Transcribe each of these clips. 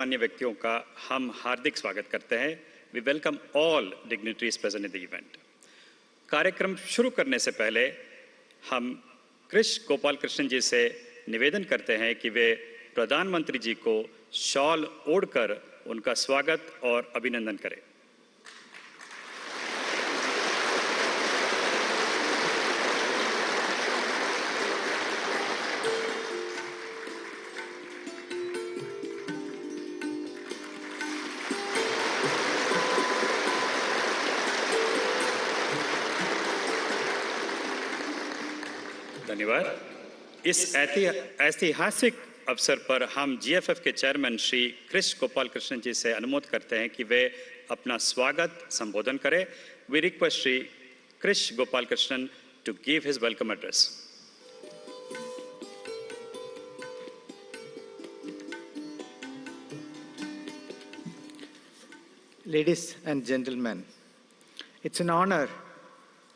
अन्य व्यक्तियों का हम हार्दिक स्वागत करते हैं। We welcome all dignitaries present in the event. कार्यक्रम शुरू करने से पहले हम कृष्ण गोपाल कृष्णन जी से निवेदन करते हैं कि वे प्रधानमंत्री जी को शॉल ओढ़कर उनका स्वागत और अभिनंदन करें। धन्यवाद। इस ऐतिहासिक अवसर पर हम जीएफएफ के चेयरमैन श्री कृष्ण गोपाल कृष्णन जी से अनुरोध करते हैं कि वे अपना स्वागत संबोधन करें। We request Shri Krishna Gopal Krishnan to give his welcome address. Ladies and gentlemen, it's an honor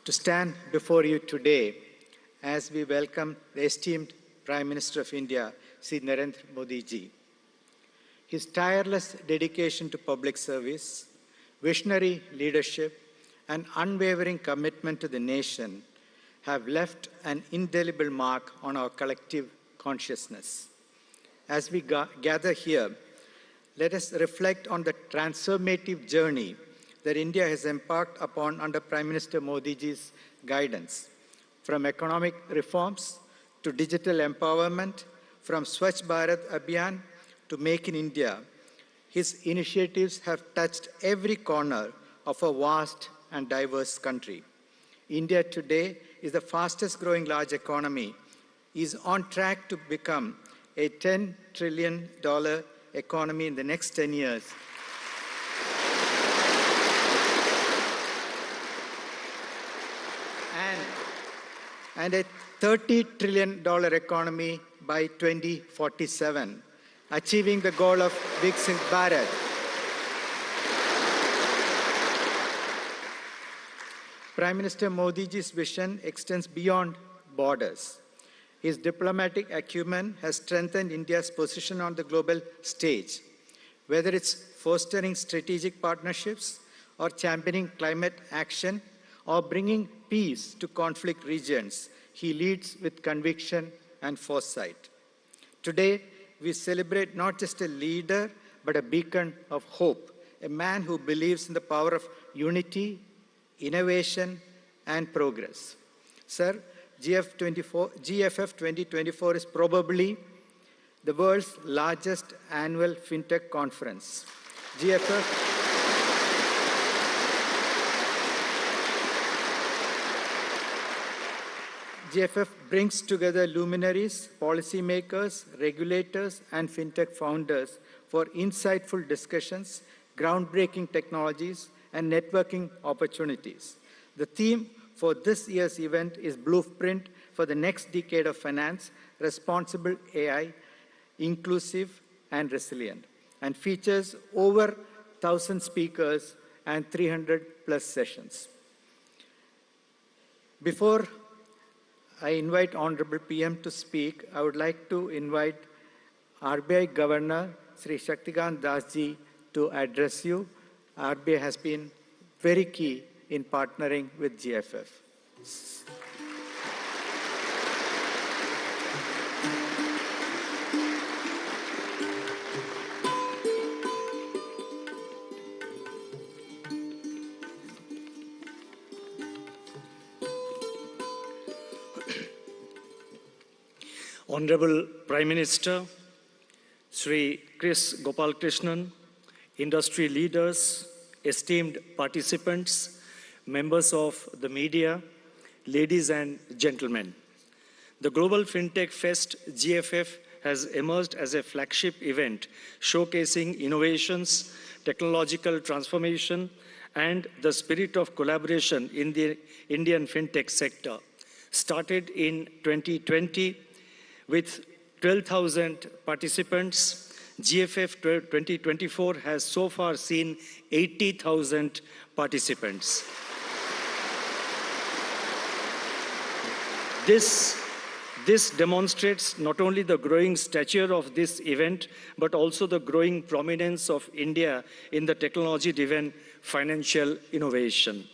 to stand before you today as we welcome the esteemed Prime Minister of India, Sri Narendra Modi ji. His tireless dedication to public service, visionary leadership, and unwavering commitment to the nation have left an indelible mark on our collective consciousness. As we gather here, let us reflect on the transformative journey that India has embarked upon under Prime Minister Modi ji's guidance. From economic reforms to digital empowerment, from Swachh Bharat Abhiyan to Make in India, his initiatives have touched every corner of a vast and diverse country. India today is the fastest growing large economy, is on track to become a $10 trillion economy in the next 10 years. And a $30 trillion economy by 2047, achieving the goal of Viksit Bharat. Prime Minister Modi ji's vision extends beyond borders. His diplomatic acumen has strengthened India's position on the global stage. Whether it's fostering strategic partnerships or championing climate action or bringing peace to conflict regions, he leads with conviction and foresight. Today, we celebrate not just a leader, but a beacon of hope, a man who believes in the power of unity, innovation, and progress. Sir, GFF 2024 is probably the world's largest annual fintech conference. GFF brings together luminaries, policymakers, regulators, and fintech founders for insightful discussions, groundbreaking technologies, and networking opportunities. The theme for this year's event is Blueprint for the Next Decade of Finance, Responsible AI, Inclusive and Resilient, and features over 1,000 speakers and 300 plus sessions. Before I invite Honorable PM to speak, I would like to invite RBI Governor Sri Shaktikant Das ji to address you. RBI has been very key in partnering with GFF. Honorable Prime Minister, Sri Krish Gopal Krishnan, industry leaders, esteemed participants, members of the media, ladies and gentlemen. The Global FinTech Fest GFF has emerged as a flagship event showcasing innovations, technological transformation, and the spirit of collaboration in the Indian fintech sector. Started in 2020 with 12,000 participants, GFF 2024 has so far seen 80,000 participants. This This demonstrates not only the growing stature of this event, but also the growing prominence of India in the technology-driven financial innovation.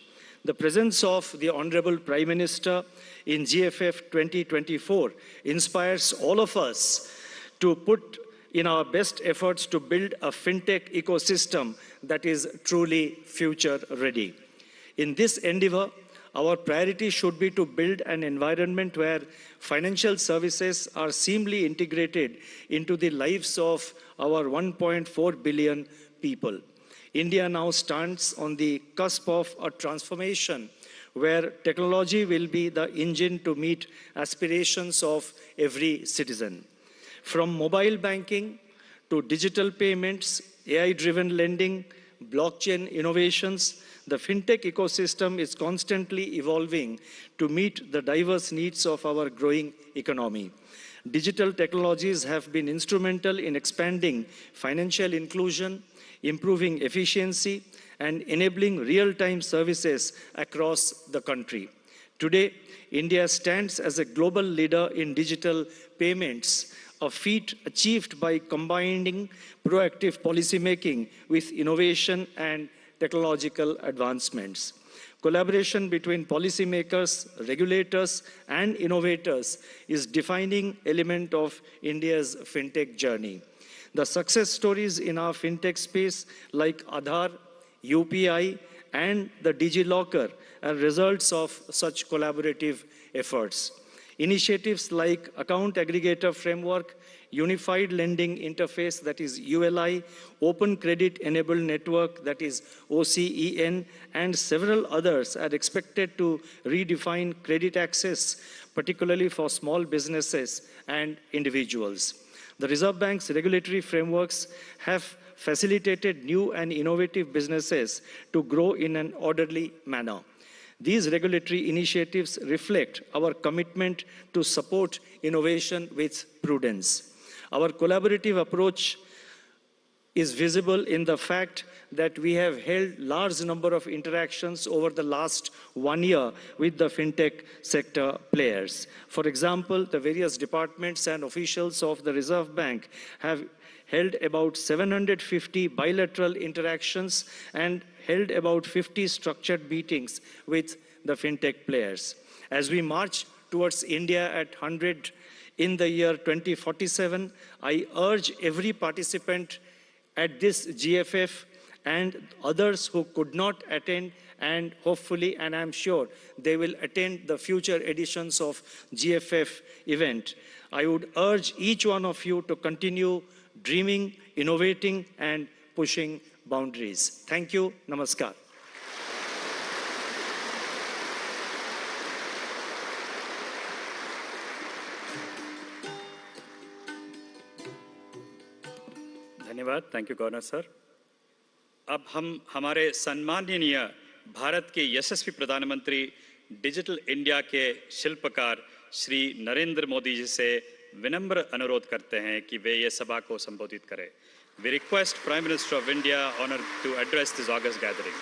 The presence of the Honorable Prime Minister in GFF 2024 inspires all of us to put in our best efforts to build a fintech ecosystem that is truly future-ready. In this endeavor, our priority should be to build an environment where financial services are seamlessly integrated into the lives of our 1.4 billion people. India now stands on the cusp of a transformation where technology will be the engine to meet aspirations of every citizen. From mobile banking to digital payments, AI-driven lending, blockchain innovations, the fintech ecosystem is constantly evolving to meet the diverse needs of our growing economy. Digital technologies have been instrumental in expanding financial inclusion, improving efficiency, and enabling real-time services across the country. Today, India stands as a global leader in digital payments, a feat achieved by combining proactive policymaking with innovation and technological advancements. Collaboration between policymakers, regulators, and innovators is a defining element of India's fintech journey. The success stories in our fintech space like Aadhaar, UPI, and the DigiLocker are results of such collaborative efforts. Initiatives like Account Aggregator Framework, Unified Lending Interface, that is ULI, Open Credit Enabled Network, that is OCEN, and several others are expected to redefine credit access, particularly for small businesses and individuals. The Reserve Bank's regulatory frameworks have facilitated new and innovative businesses to grow in an orderly manner. These regulatory initiatives reflect our commitment to support innovation with prudence. Our collaborative approach is visible in the fact that we have held large number of interactions over the last 1 year with the fintech sector players. For example, the various departments and officials of the Reserve Bank have held about 750 bilateral interactions and held about 50 structured meetings with the fintech players. As we march towards India at 100 in the year 2047, I urge every participant at this GFF and others who could not attend, and hopefully, and I'm sure, they will attend the future editions of GFF event. I would urge each one of you to continue dreaming, innovating, and pushing boundaries. Thank you. Namaskar. धन्यवाद. Thank you governor sir. अब हम हमारे सम्माननीय भारत के यशस्वी प्रधानमंत्री digital India के शिल्पकार श्री नरेंद्र मोदी जी से विनम्र अनुरोध करते हैं कि वे ये सभा को संबोधित करें. We request Prime Minister of India honored to address this august gathering.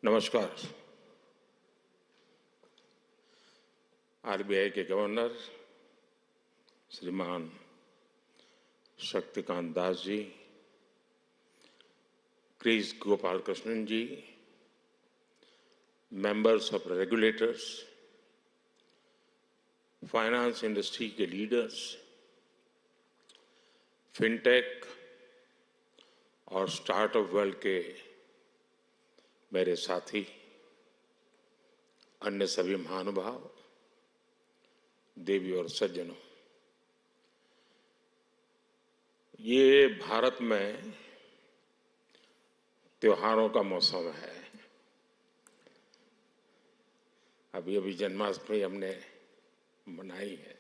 नमस्कार. आरबीआई के गवर्नर श्रीमान Shaktikanta Das ji, Kris Gopalakrishnan ji, members of regulators, finance industry के लीडर्स, फिनटेक और स्टार्टअप वर्ल्ड के मेरे साथी, अन्य सभी महानुभाव, देवी और सज्जनों, ये भारत में त्योहारों का मौसम है. अभी अभी जन्माष्टमी हमने मनाई है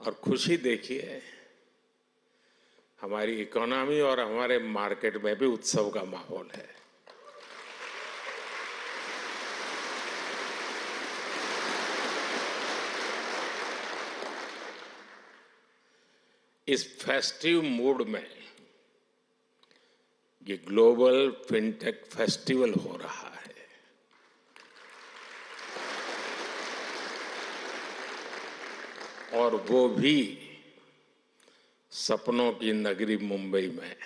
और खुशी देखिए, हमारी इकोनॉमी और हमारे मार्केट में भी उत्सव का माहौल है. इस फेस्टिव मूड में ये ग्लोबल फिनटेक फेस्टिवल हो रहा है। और वो भी सपनों की नगरी मुंबई में।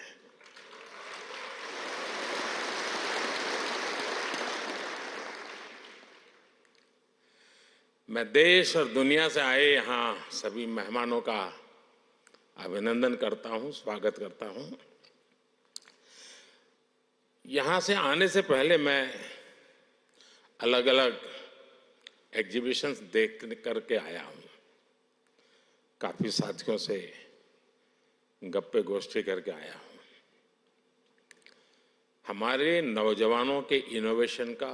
मैं देश और दुनिया से आए यहाँ सभी मेहमानों का अभिनंदन करता हूँ, स्वागत करता हूँ। यहाँ से आने से पहले मैं अलग अलग एग्जीबिशंस देख करके आया हूँ, काफी साथियों से गप्पे गोष्ठी करके आया हूँ। हमारे नौजवानों के इनोवेशन का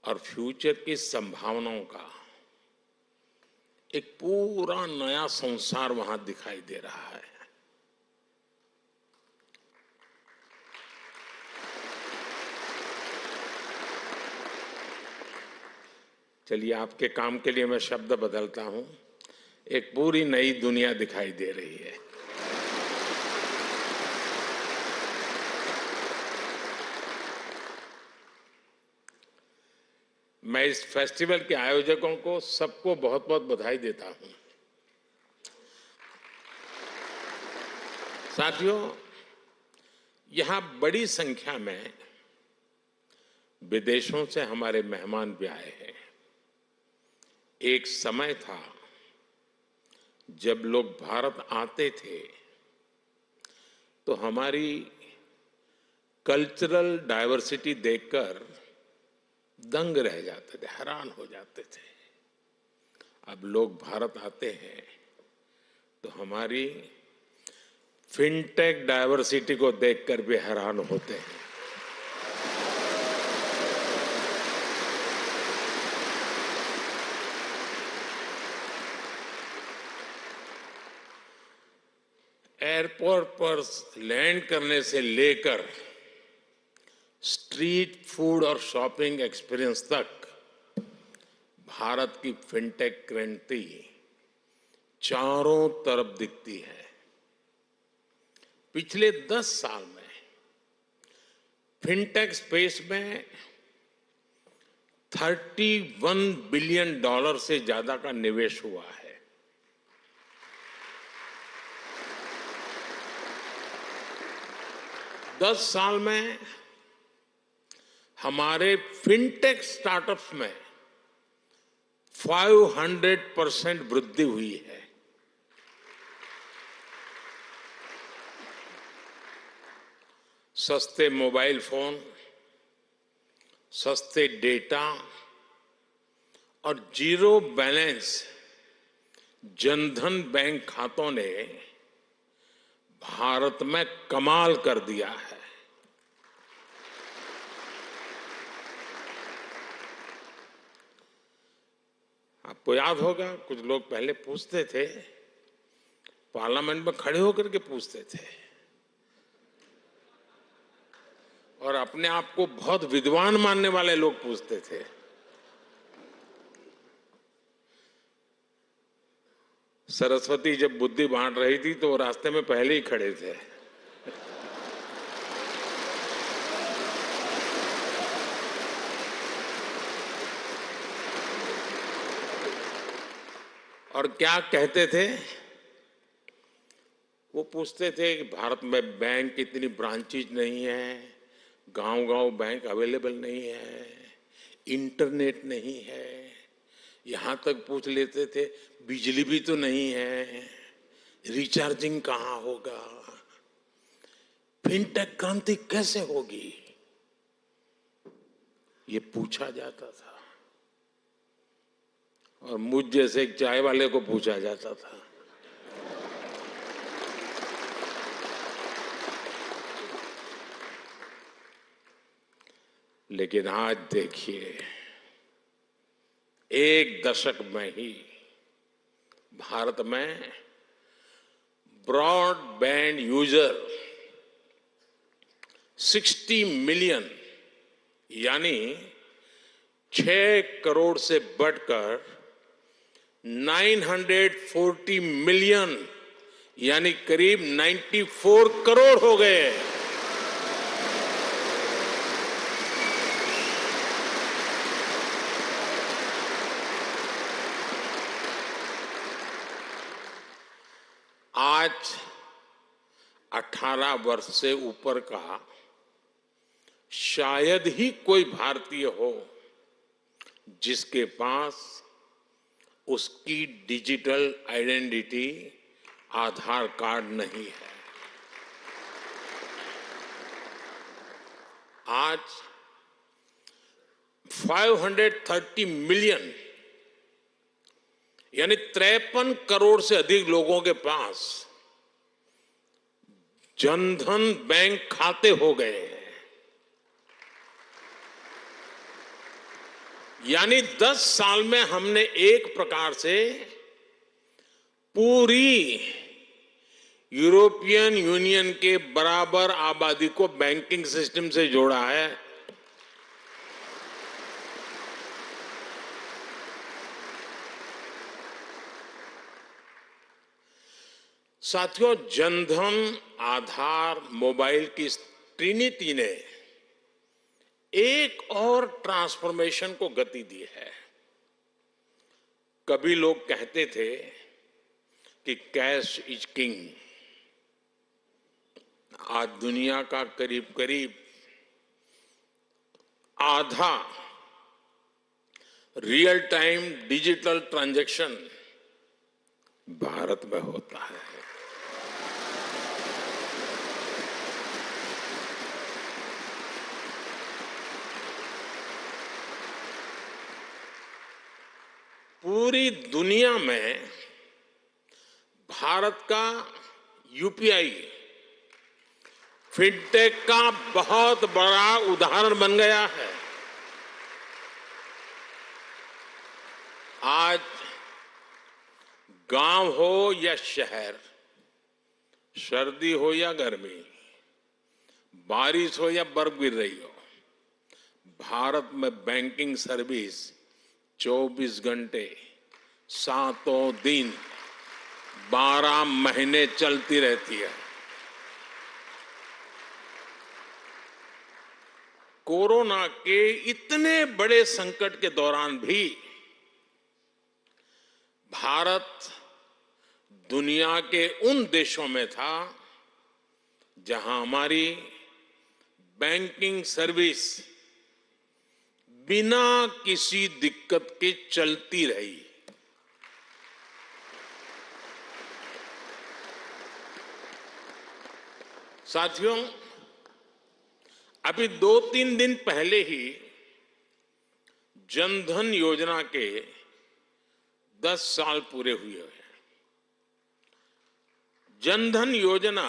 और फ्यूचर की संभावनाओं का एक पूरा नया संसार वहां दिखाई दे रहा है। चलिए, आपके काम के लिए मैं शब्द बदलता हूं। एक पूरी नई दुनिया दिखाई दे रही है। मैं इस फेस्टिवल के आयोजकों को सबको बहुत बहुत बधाई देता हूं। साथियों, यहां बड़ी संख्या में विदेशों से हमारे मेहमान भी आए हैं। एक समय था जब लोग भारत आते थे तो हमारी कल्चरल डाइवर्सिटी देखकर दंग रह जाते थे, हैरान हो जाते थे। अब लोग भारत आते हैं तो हमारी फिनटेक डाइवर्सिटी को देखकर भी हैरान होते हैं। एयरपोर्ट पर लैंड करने से लेकर स्ट्रीट फूड और शॉपिंग एक्सपीरियंस तक भारत की फिनटेक क्रांति चारों तरफ दिखती है। पिछले 10 साल में फिनटेक स्पेस में $31 बिलियन से ज्यादा का निवेश हुआ है। दस साल में हमारे फिनटेक स्टार्टअप्स में 500% वृद्धि हुई है। सस्ते मोबाइल फोन, सस्ते डेटा और जीरो बैलेंस जनधन बैंक खातों ने भारत में कमाल कर दिया है। आपको याद होगा, कुछ लोग पहले पूछते थे, पार्लियामेंट में खड़े होकर के पूछते थे और अपने आप को बहुत विद्वान मानने वाले लोग पूछते थे। सरस्वती जब बुद्धि बांट रही थी तो वो रास्ते में पहले ही खड़े थे। और क्या कहते थे? वो पूछते थे कि भारत में बैंक इतनी ब्रांचेज नहीं है, गांव-गांव बैंक अवेलेबल नहीं है, इंटरनेट नहीं है, यहां तक पूछ लेते थे बिजली भी तो नहीं है, रिचार्जिंग कहां होगा, फिनटेक क्रांति कैसे होगी, ये पूछा जाता था। और मुझ जैसे एक चाय वाले को पूछा जाता था। लेकिन आज देखिए, एक दशक में ही भारत में ब्रॉडबैंड यूजर 60 मिलियन यानी 6 करोड़ से बढ़कर 940 मिलियन यानी करीब 94 करोड़ हो गए। आज 18 वर्ष से ऊपर का शायद ही कोई भारतीय हो जिसके पास उसकी डिजिटल आइडेंटिटी आधार कार्ड नहीं है। आज 530 मिलियन यानी 53 करोड़ से अधिक लोगों के पास जनधन बैंक खाते हो गए हैं। यानी 10 साल में हमने एक प्रकार से पूरी यूरोपियन यूनियन के बराबर आबादी को बैंकिंग सिस्टम से जोड़ा है। साथियों, जनधन, आधार, मोबाइल की ट्रिनिटी ने एक और ट्रांसफॉर्मेशन को गति दी है। कभी लोग कहते थे कि कैश इज किंग। आज दुनिया का करीब करीब आधा real time digital transaction Bharat में होता है। पूरी दुनिया में भारत का यूपीआई फिनटेक का बहुत बड़ा उदाहरण बन गया है। आज गांव हो या शहर, सर्दी हो या गर्मी, बारिश हो या बर्फ गिर रही हो, भारत में बैंकिंग सर्विस 24 घंटे 7 दिन 12 महीने चलती रहती है। कोरोना के इतने बड़े संकट के दौरान भी भारत दुनिया के उन देशों में था जहां हमारी बैंकिंग सर्विस बिना किसी दिक्कत के चलती रही। साथियों, अभी 2-3 दिन पहले ही जनधन योजना के 10 साल पूरे हुए हैं। जनधन योजना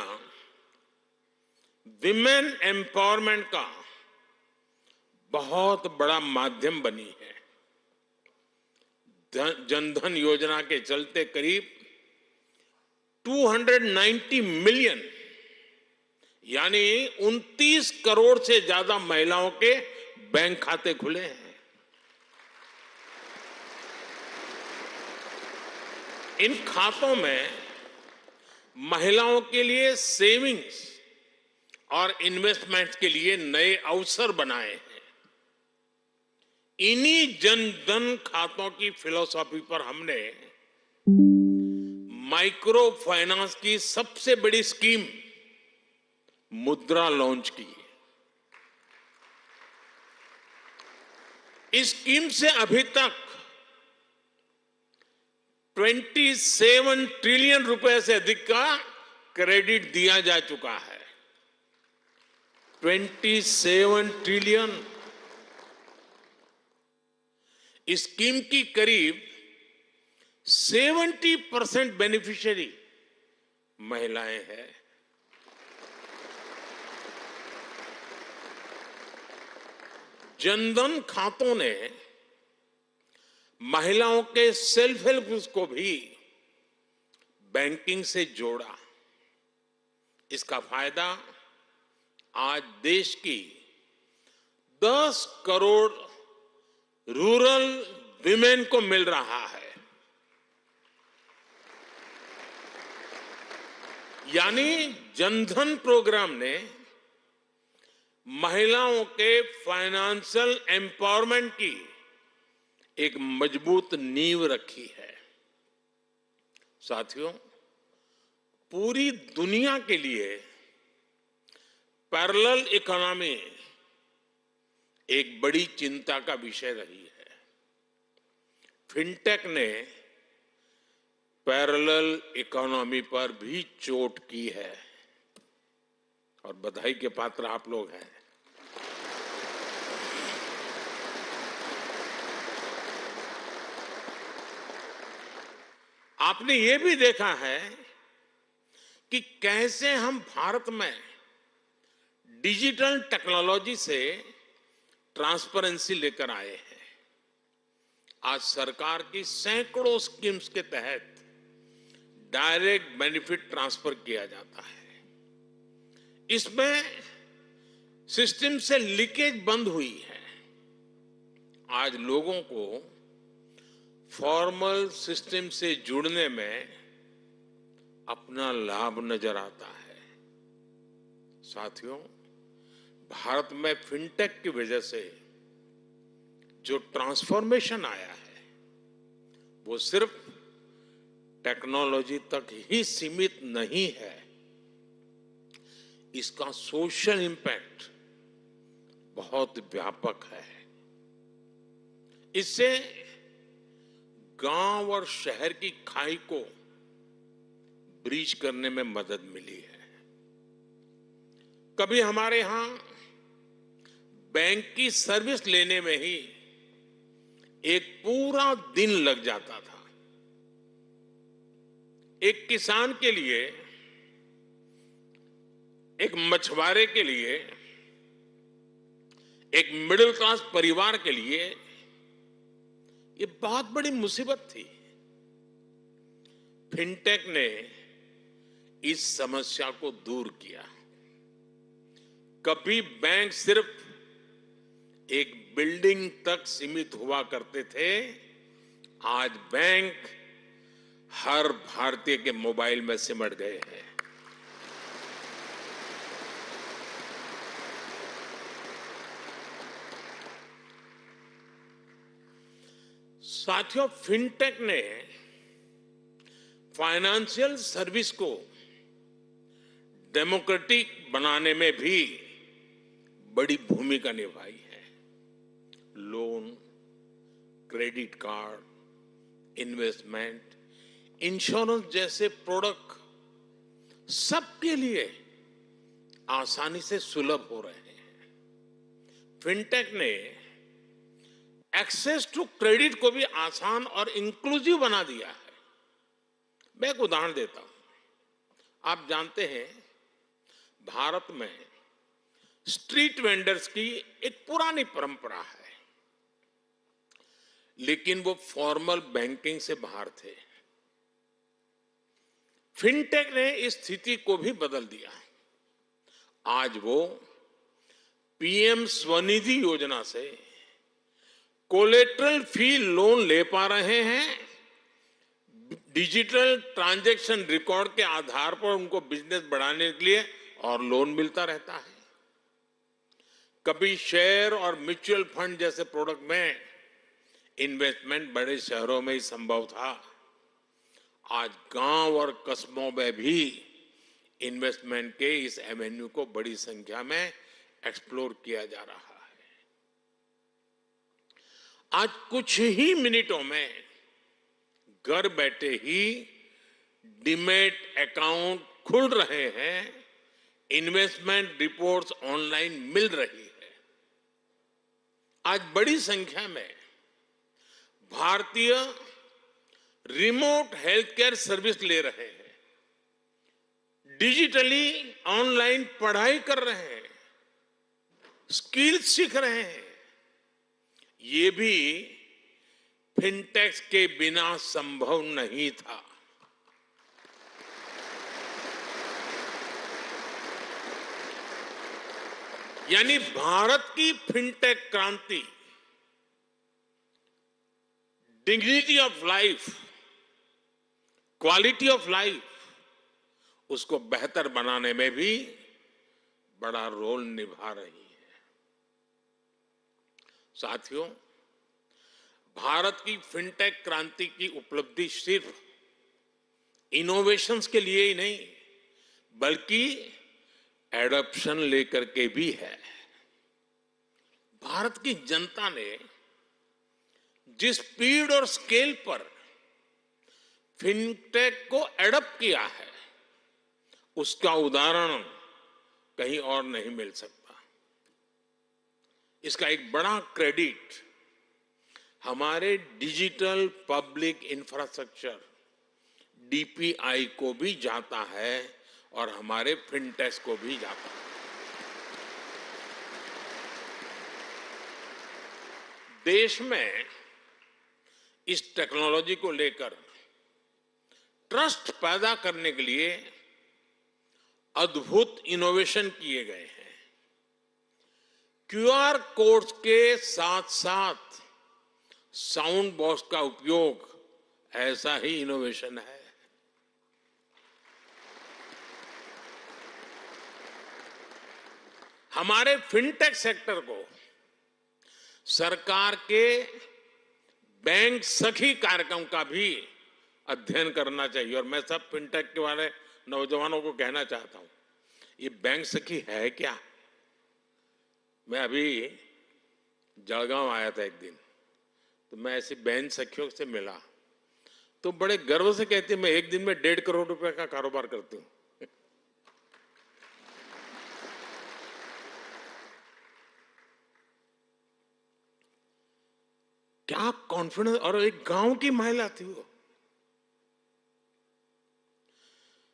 विमेन एम्पावरमेंट का बहुत बड़ा माध्यम बनी है। जनधन योजना के चलते करीब 290 मिलियन यानी 29 करोड़ से ज्यादा महिलाओं के बैंक खाते खुले हैं। इन खातों में महिलाओं के लिए सेविंग्स और इन्वेस्टमेंट के लिए नए अवसर बनाए हैं। इन्हीं जनधन खातों की फिलॉसफी पर हमने माइक्रो फाइनेंस की सबसे बड़ी स्कीम मुद्रा लॉन्च की। इस स्कीम से अभी तक 27 ट्रिलियन रुपए से अधिक का क्रेडिट दिया जा चुका है। 27 ट्रिलियन। इस स्कीम की करीब 70% बेनिफिशियरी महिलाएं हैं। जनधन खातों ने महिलाओं के सेल्फ हेल्प ग्रुप्स को भी बैंकिंग से जोड़ा। इसका फायदा आज देश की 10 करोड़ रूरल विमेन को मिल रहा है। यानी जनधन प्रोग्राम ने महिलाओं के फाइनेंशियल एम्पावरमेंट की एक मजबूत नींव रखी है। साथियों, पूरी दुनिया के लिए पैरेलल इकोनॉमी एक बड़ी चिंता का विषय रही है। फिनटेक ने पैरेलल इकोनॉमी पर भी चोट की है और बधाई के पात्र आप लोग हैं। आपने ये भी देखा है कि कैसे हम भारत में डिजिटल टेक्नोलॉजी से ट्रांसपेरेंसी लेकर आए हैं। आज सरकार की सैकड़ों स्कीम्स के तहत डायरेक्ट बेनिफिट ट्रांसफर किया जाता है। इसमें सिस्टम से लीकेज बंद हुई है। आज लोगों को फॉर्मल सिस्टम से जुड़ने में अपना लाभ नजर आता है। साथियों, भारत में फिनटेक की वजह से जो ट्रांसफॉर्मेशन आया है वो सिर्फ टेक्नोलॉजी तक ही सीमित नहीं है। इसका सोशल इंपैक्ट बहुत व्यापक है। इससे गांव और शहर की खाई को ब्रीच करने में मदद मिली है। कभी हमारे यहां बैंक की सर्विस लेने में ही एक पूरा दिन लग जाता था। एक किसान के लिए, एक मछुआरे के लिए, एक मिडिल क्लास परिवार के लिए ये बहुत बड़ी मुसीबत थी। फिनटेक ने इस समस्या को दूर किया। कभी बैंक सिर्फ एक बिल्डिंग तक सीमित हुआ करते थे, आज बैंक हर भारतीय के मोबाइल में सिमट गए हैं। साथियों, फिनटेक ने फाइनेंशियल सर्विस को डेमोक्रेटिक बनाने में भी बड़ी भूमिका निभाई है। Loan, credit card, investment, insurance जैसे प्रोडक्ट सबके लिए आसानी से सुलभ हो रहे हैं। फिनटेक ने एक्सेस टू क्रेडिट को भी आसान और इंक्लूसिव बना दिया है। मैं एक उदाहरण देता हूं। आप जानते हैं, भारत में स्ट्रीट वेंडर्स की एक पुरानी परंपरा है, लेकिन वो फॉर्मल बैंकिंग से बाहर थे। फिनटेक ने इस स्थिति को भी बदल दिया। आज वो पीएम स्वनिधि योजना से कोलेटरल फ्री लोन ले पा रहे हैं। डिजिटल ट्रांजैक्शन रिकॉर्ड के आधार पर उनको बिजनेस बढ़ाने के लिए और लोन मिलता रहता है। कभी शेयर और म्यूचुअल फंड जैसे प्रोडक्ट में इन्वेस्टमेंट बड़े शहरों में ही संभव था। आज गांव और कस्बों में भी इन्वेस्टमेंट के इस एवेन्यू को बड़ी संख्या में एक्सप्लोर किया जा रहा है। आज कुछ ही मिनटों में घर बैठे ही डीमैट अकाउंट खुल रहे हैं, इन्वेस्टमेंट रिपोर्ट्स ऑनलाइन मिल रही है। आज बड़ी संख्या में भारतीय रिमोट हेल्थ केयर सर्विस ले रहे हैं, डिजिटली ऑनलाइन पढ़ाई कर रहे हैं, स्किल सीख रहे हैं। ये भी फिनटेक के बिना संभव नहीं था। यानी भारत की फिनटेक क्रांति dignity of life, quality of life उसको बेहतर बनाने में भी बड़ा रोल निभा रही है। साथियों, भारत की फिनटेक क्रांति की उपलब्धि सिर्फ इनोवेशंस के लिए ही नहीं, बल्कि एडॉप्शन लेकर के भी है। भारत की जनता ने जिस स्पीड और स्केल पर फिनटेक को एडॉप्ट किया है, उसका उदाहरण कहीं और नहीं मिल सकता। इसका एक बड़ा क्रेडिट हमारे डिजिटल पब्लिक इंफ्रास्ट्रक्चर डीपीआई को भी जाता है और हमारे फिनटेक्स को भी जाता है। देश में इस टेक्नोलॉजी को लेकर ट्रस्ट पैदा करने के लिए अद्भुत इनोवेशन किए गए हैं। क्यूआर कोड्स के साथ साथ साउंड बॉक्स का उपयोग ऐसा ही इनोवेशन है। हमारे फिनटेक सेक्टर को सरकार के बैंक सखी कार्यक्रम का भी अध्ययन करना चाहिए। और मैं सब फिनटेक के वाले नौजवानों को कहना चाहता हूं, ये बैंक सखी है क्या? मैं अभी जलगांव आया था एक दिन, तो मैं ऐसी बैंक सखियों से मिला, तो बड़े गर्व से कहती, मैं एक दिन में 1.5 करोड़ रुपए का कारोबार करती हूं। क्या कॉन्फिडेंस! और एक गांव की महिला थी वो।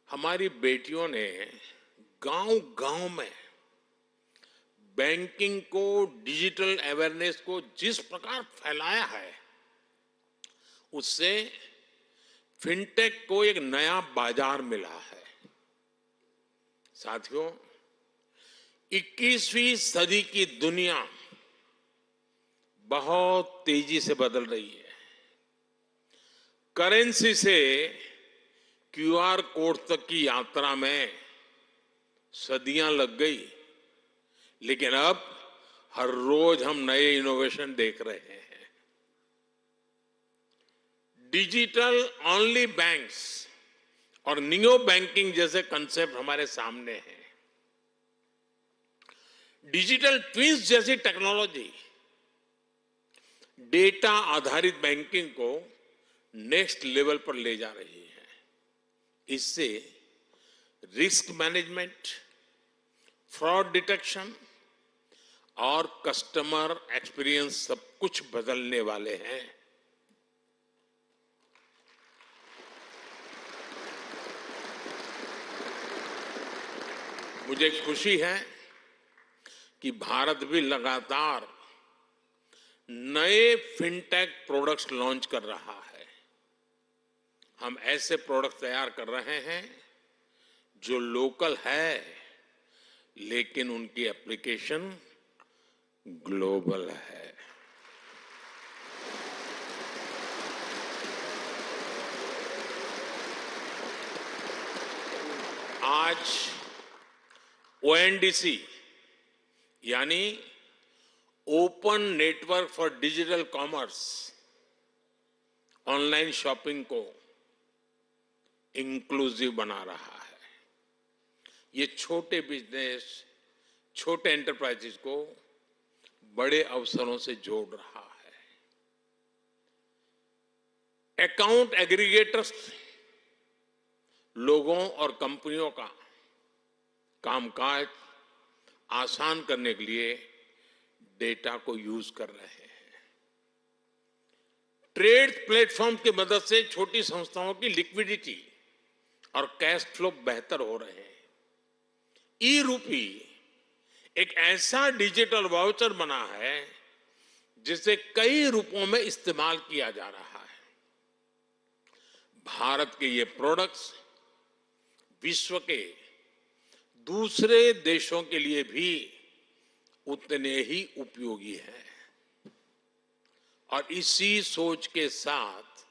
हमारी बेटियों ने गांव गांव में बैंकिंग को, डिजिटल अवेयरनेस को जिस प्रकार फैलाया है, उससे फिनटेक को एक नया बाजार मिला है। साथियों, 21वीं सदी की दुनिया बहुत तेजी से बदल रही है। करेंसी से क्यूआर कोड तक की यात्रा में सदियां लग गई, लेकिन अब हर रोज हम नए इनोवेशन देख रहे हैं। डिजिटल ओनली बैंक्स और नियो बैंकिंग जैसे कंसेप्ट हमारे सामने हैं। डिजिटल ट्विंस जैसी टेक्नोलॉजी डेटा आधारित बैंकिंग को नेक्स्ट लेवल पर ले जा रही है। इससे रिस्क मैनेजमेंट, फ्रॉड डिटेक्शन और कस्टमर एक्सपीरियंस सब कुछ बदलने वाले हैं। मुझे खुशी है कि भारत भी लगातार नए फिनटेक प्रोडक्ट्स लॉन्च कर रहा है। हम ऐसे प्रोडक्ट तैयार कर रहे हैं जो लोकल है, लेकिन उनकी एप्लीकेशन ग्लोबल है। आज ओएनडीसी यानी open network for digital commerce online shopping को इंक्लूसिव बना रहा है। ये छोटे बिजनेस, छोटे एंटरप्राइजेस को बड़े अवसरों से जोड़ रहा है। अकाउंट एग्रीगेटर्स लोगों और कंपनियों का कामकाज आसान करने के लिए डेटा को यूज कर रहे हैं। ट्रेड प्लेटफॉर्म की मदद से छोटी संस्थाओं की लिक्विडिटी और कैश फ्लो बेहतर हो रहे हैं। ई रूपी एक ऐसा डिजिटल वाउचर बना है जिसे कई रूपों में इस्तेमाल किया जा रहा है। भारत के ये प्रोडक्ट्स विश्व के दूसरे देशों के लिए भी उतने ही उपयोगी हैं। और इसी सोच के साथ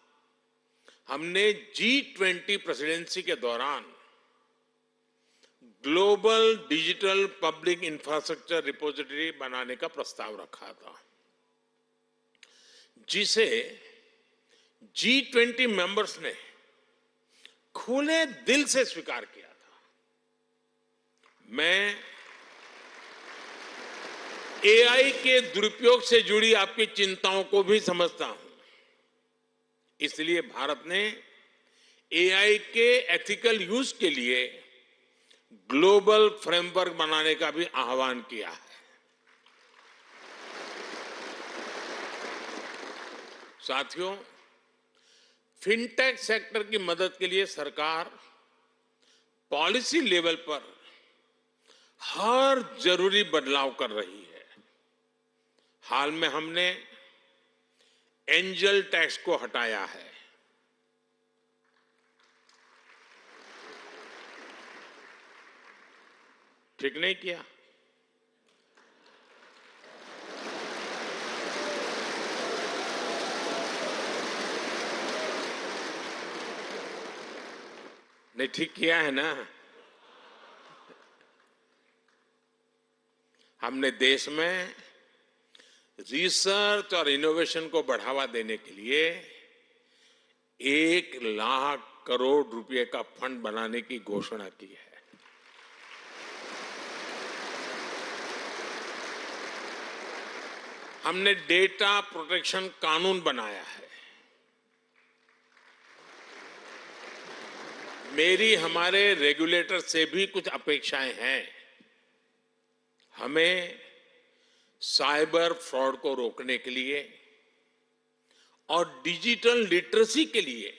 हमने G20 प्रेसिडेंसी के दौरान global digital public infrastructure repository बनाने का प्रस्ताव रखा था, जिसे G20 मेंबर्स ने खुले दिल से स्वीकार किया था। मैं AI के दुरुपयोग से जुड़ी आपकी चिंताओं को भी समझता हूं, इसलिए भारत ने AI के एथिकल यूज के लिए ग्लोबल फ्रेमवर्क बनाने का भी आह्वान किया है। साथियों, फिनटेक सेक्टर की मदद के लिए सरकार पॉलिसी लेवल पर हर जरूरी बदलाव कर रही है। हाल में हमने एंजल टैक्स को हटाया है। ठीक नहीं किया? नहीं, ठीक किया है ना? हमने देश में रिसर्च और इनोवेशन को बढ़ावा देने के लिए 1,00,000 करोड़ रुपए का फंड बनाने की घोषणा की है। हमने डेटा प्रोटेक्शन कानून बनाया है। मेरी हमारे रेगुलेटर से भी कुछ अपेक्षाएं हैं। हमें साइबर फ्रॉड को रोकने के लिए और डिजिटल लिटरेसी के लिए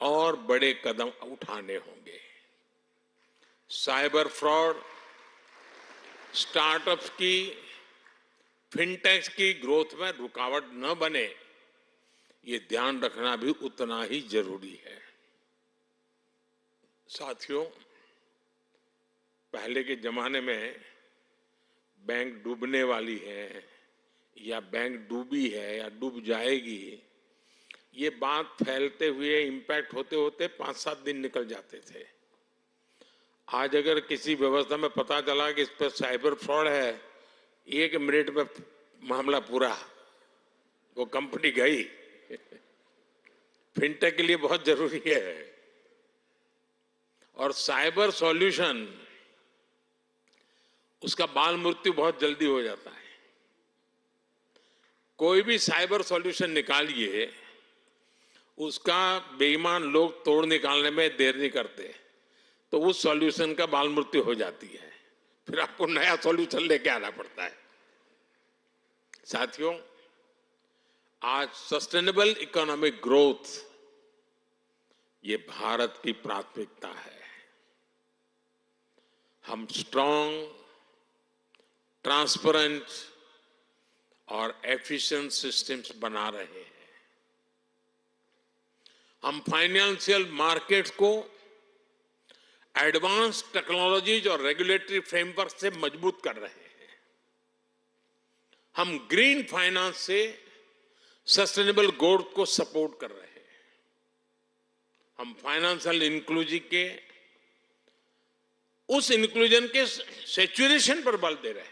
और बड़े कदम उठाने होंगे। साइबर फ्रॉड स्टार्टअप्स की, फिनटेक्स की ग्रोथ में रुकावट न बने, ये ध्यान रखना भी उतना ही जरूरी है। साथियों, पहले के जमाने में बैंक डूबने वाली है या बैंक डूबी है या डूब जाएगी, ये बात फैलते हुए इंपैक्ट होते होते 5-7 दिन निकल जाते थे। आज अगर किसी व्यवस्था में पता चला कि इस पर साइबर फ्रॉड है, 1 मिनट में मामला पूरा, वो कंपनी गई। फिनटेक के लिए बहुत जरूरी है। और साइबर सॉल्यूशन, उसका बाल मृत्यु बहुत जल्दी हो जाता है। कोई भी साइबर सॉल्यूशन निकालिए, उसका बेईमान लोग तोड़ निकालने में देर नहीं करते, तो उस सॉल्यूशन का बाल मृत्यु हो जाती है। फिर आपको नया सॉल्यूशन लेके आना पड़ता है। साथियों, आज सस्टेनेबल इकोनॉमिक ग्रोथ, ये भारत की प्राथमिकता है। हम स्ट्रांग, ट्रांसपेरेंट और एफिशिएंट सिस्टम्स बना रहे हैं। हम फाइनेंशियल मार्केट्स को एडवांस टेक्नोलॉजीज और रेगुलेटरी फ्रेमवर्क से मजबूत कर रहे हैं। हम ग्रीन फाइनेंस से सस्टेनेबल ग्रोथ को सपोर्ट कर रहे हैं। हम फाइनेंशियल इंक्लूजन के, उस इंक्लूजन के सैचुरेशन पर बल दे रहे हैं।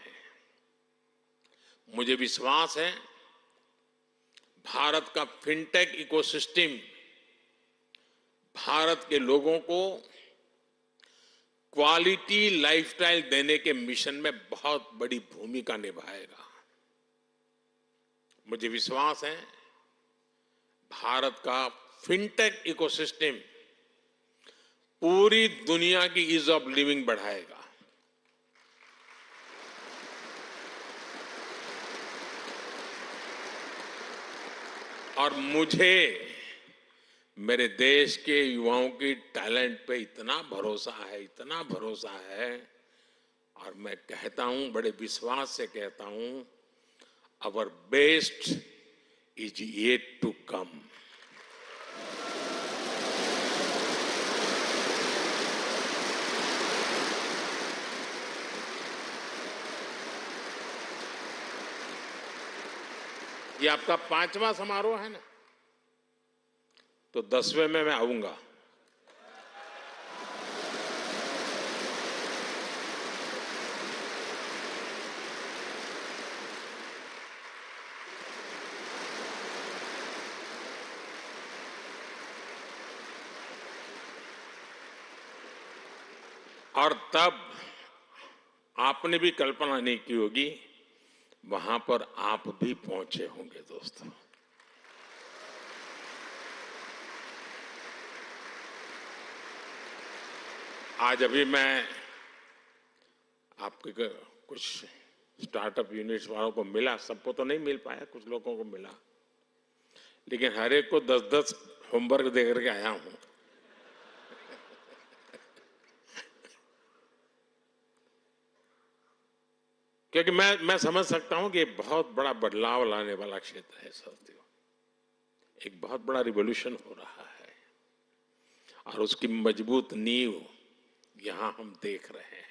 मुझे विश्वास है, भारत का फिनटेक इकोसिस्टम भारत के लोगों को क्वालिटी लाइफस्टाइल देने के मिशन में बहुत बड़ी भूमिका निभाएगा। मुझे विश्वास है, भारत का फिनटेक इकोसिस्टम पूरी दुनिया की ईज ऑफ लिविंग बढ़ाएगा। और मुझे मेरे देश के युवाओं की टैलेंट पे इतना भरोसा है, इतना भरोसा है, और मैं कहता हूं, बड़े विश्वास से कहता हूं, our best is yet to come. ये आपका 5वां समारोह है ना, तो 10वें में मैं आऊंगा। और तब आपने भी कल्पना नहीं की होगी, वहां पर आप भी पहुंचे होंगे दोस्तों। आज अभी मैं आपके कुछ स्टार्टअप यूनिट्स वालों को मिला, सबको तो नहीं मिल पाया, कुछ लोगों को मिला, लेकिन हर एक को 10-10 होमवर्क दे करके आया हूं। क्योंकि मैं समझ सकता हूं कि बहुत बड़ा बदलाव लाने वाला क्षेत्र है साथियों। एक बहुत बड़ा रिवॉल्यूशन हो रहा है और उसकी मजबूत नींव यहां हम देख रहे हैं।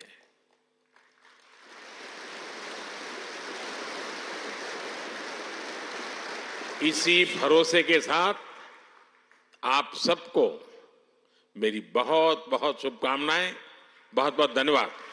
इसी भरोसे के साथ आप सबको मेरी बहुत बहुत शुभकामनाएं, बहुत बहुत धन्यवाद।